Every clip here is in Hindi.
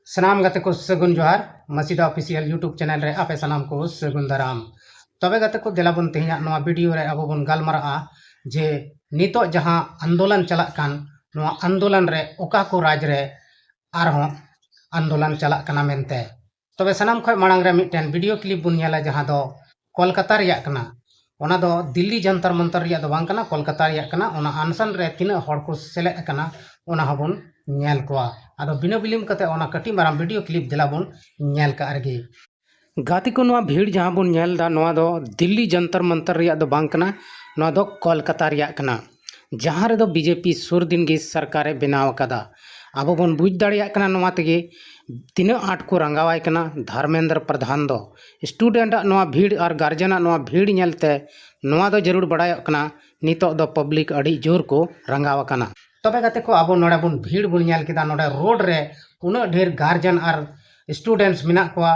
सनाम गाते को सगुन जोहार मसीदा ऑफिशियल यूट्यूब चैनल रे आपे सनाम को सगुन दाराम तबे गाते को देलाबन तेहिया नोआ वीडियो रे अब बन गालमारा जे नितो जहां आंदोलन चला कान नोआ आंदोलन रे ओका को राज रे आरहों आंदोलन चला काना मेनते तबे सनाम खय मांग रे मिटन वीडियो क्लिप बुन नेला जहां दो कोलकाता रिया कना ओना दो दिल्ली जंतर मंतर रिया दो बांग कना कोलकाता रिया कना ओना अनशन रे तिना हड़ को सेले कना ओना हबन नेल कोआ आदो बिना बिलिम कते ओना कटी माराम वीडियो क्लिप दिला बन नेल का आरगे गाती को नोआ भीड़ जहां बन नेल दा नोआ दो दिल्ली जंतर मंतर रिया दो बांग कना नोआ दो कोलकाता रिया कना जहां रे दो बीजेपी सुर दिन गे सरकारे बनाव कदा अब बन बुझ दाड़िया कना नोआ तेगे तीना आठ को रंगावाय कना धर्मेंद्र प्रधान दो स्टूडेंट नोआ भीड़ और गार्जियन नोआ भीड़ नेलते नोआ दो जरूर बड़ाय कना नितो दो पब्लिक अड़ी जोर को रंगावा कना तबे गाते को अब नोडे बन भीड़ बन नेल केदा नोडे रोड रे उना ढेर गार्जियन और स्टूडेंट्स मिना कोआ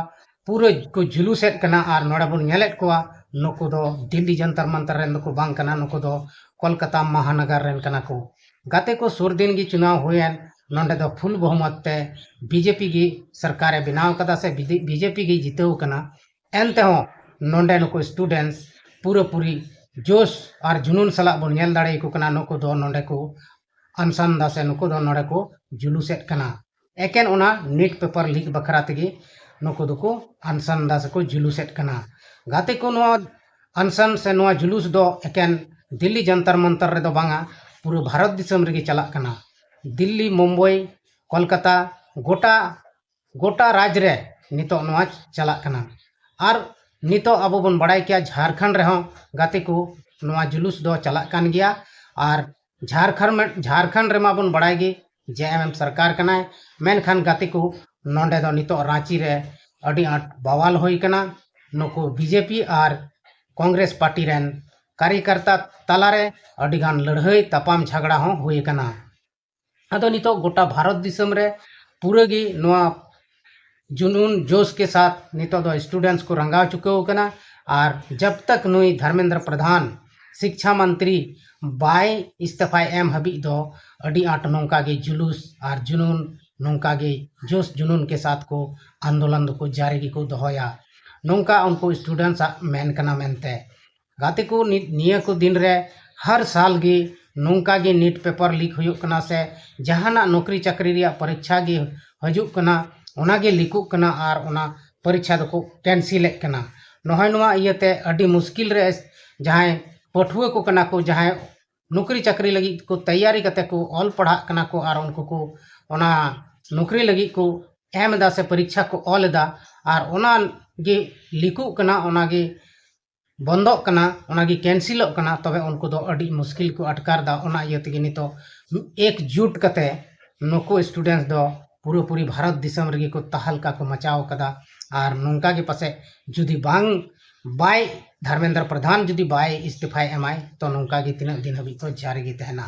पूरे को जुलूसेट कना और नोडे बन नेलेट कोआ नुकु दो दिल्ली जंतर मंतर रेन को बांग कना नुकु दो कोलकाता महानगर रेन कना को गाते को सुर दिन गी चुनाव हुएन नोडे दो फुल बहुमत ते बीजेपी की सरकारे बनाव कदा से बीजेपी की जितेव कना एनते हो नोडे नुकु स्टूडेंट्स पूरी जोश और जुनून सला बन नेल दाड़े को कना नुकु दो नोडे को अनशन दा से नुकु दो नोडे को जुलूसेट कना एकेन ओना नीट पेपर लीक बखरा तेगे नुकु दो को अनशन दा से को जुलूसेट कना गाते को नोआ अनशन से नोआ जुलूस दो एकेन दिल्ली जंतर मंतर रे दो बांगा पूरा भारत दिसम रे चला कना दिल्ली मुंबई कोलकाता गोटा गोटा राज्य रे नितो नोआ चला कना और नितो अब बन बड़ाई किया झारखंड रे हों गाते को नोआ जुलूस दो चला कान गया और झारखंड रे मा बन बड़ाई गे जेएमएम सरकार कना मेनखान गाते को नोंडे दो नितो रांची रे अड़ी आट बवाल होई कना नुको बीजेपी और कांग्रेस पार्टी रेन कार्यकर्ता तालारे अड़ीगान लड़ाई तपाम झगड़ा हों हुई कना अदो नितो गोटा भारत दिसम रे पूरे गी नोआ जुनून जोश के साथ नितो दो स्टूडेंट्स को रंगा चुके हो कना और जब तक नुई धर्मेंद्र प्रधान शिक्षा मंत्री बाय इस्तीफा एम हबी दो अड़ी आट नौका गे जुलूस और जुनून नौका गे जोश जुनून के साथ को आंदोलन को जारी को दोहया नौका उनको स्टूडेंट्स मेन कना मेनते गाते को निया को दिन रे हर साल गे नौका गे नीट पेपर लीक हुयुक कना से जहाना नौकरी चाकरी रिया परीक्षा गे हजुक कना ओना गे लीकुक कना और ओना परीक्षा दो कैंसिल कना नोहय नोआ इयते अड़ी मुश्किल रे जहां पठुआ को कना को जहां नौकरी चाकरी लगी को तैयारी करते को ऑल पढ़ा कना को और उनको को ओना नौकरी लगी को एम दा से परीक्षा को ऑल दा और ओना गे लीकुक कना ओना गे बंदो कना ओना गे कैंसिल कना तबे उनको दो अड़ी मुश्किल को अटकार दा ओना इयते गे नितो एकजुट कते नुको स्टूडेंट्स दो पूरी भारत दिसम रे को तहलका को मचाव कदा और नौका के पासे जुदी बांग बाय धर्मेंद्र प्रधान जुदी बाय इस्तीफा एमाय तो नौका गे तीना दिन हबी तो जारी गे तहना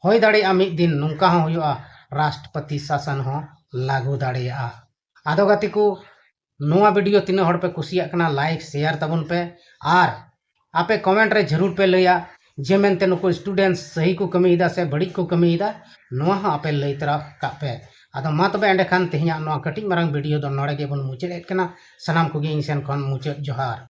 होय दाड़ेया मिद दिन नौका हो हुआ राष्ट्रपति शासन हो लागू दाड़ेया आदो गाती को नोआ वीडियो तीना हड़ पे कुसिया कना लाइक शेयर तबन पे और आपे कमेंट रे जरूर पे लैया जे मेनते नुको स्टूडेंट्स सही को कमीदा से बड़ी को कमीदा नोआ हो आपे लई तरा का पे आदो मा तबे एंडे खान तेहिया नोआ कटिंग मारंग वीडियो दो नोड़े गे बन मुचाद कना सनाम को गे इन सेन खन मुचाद जोहार।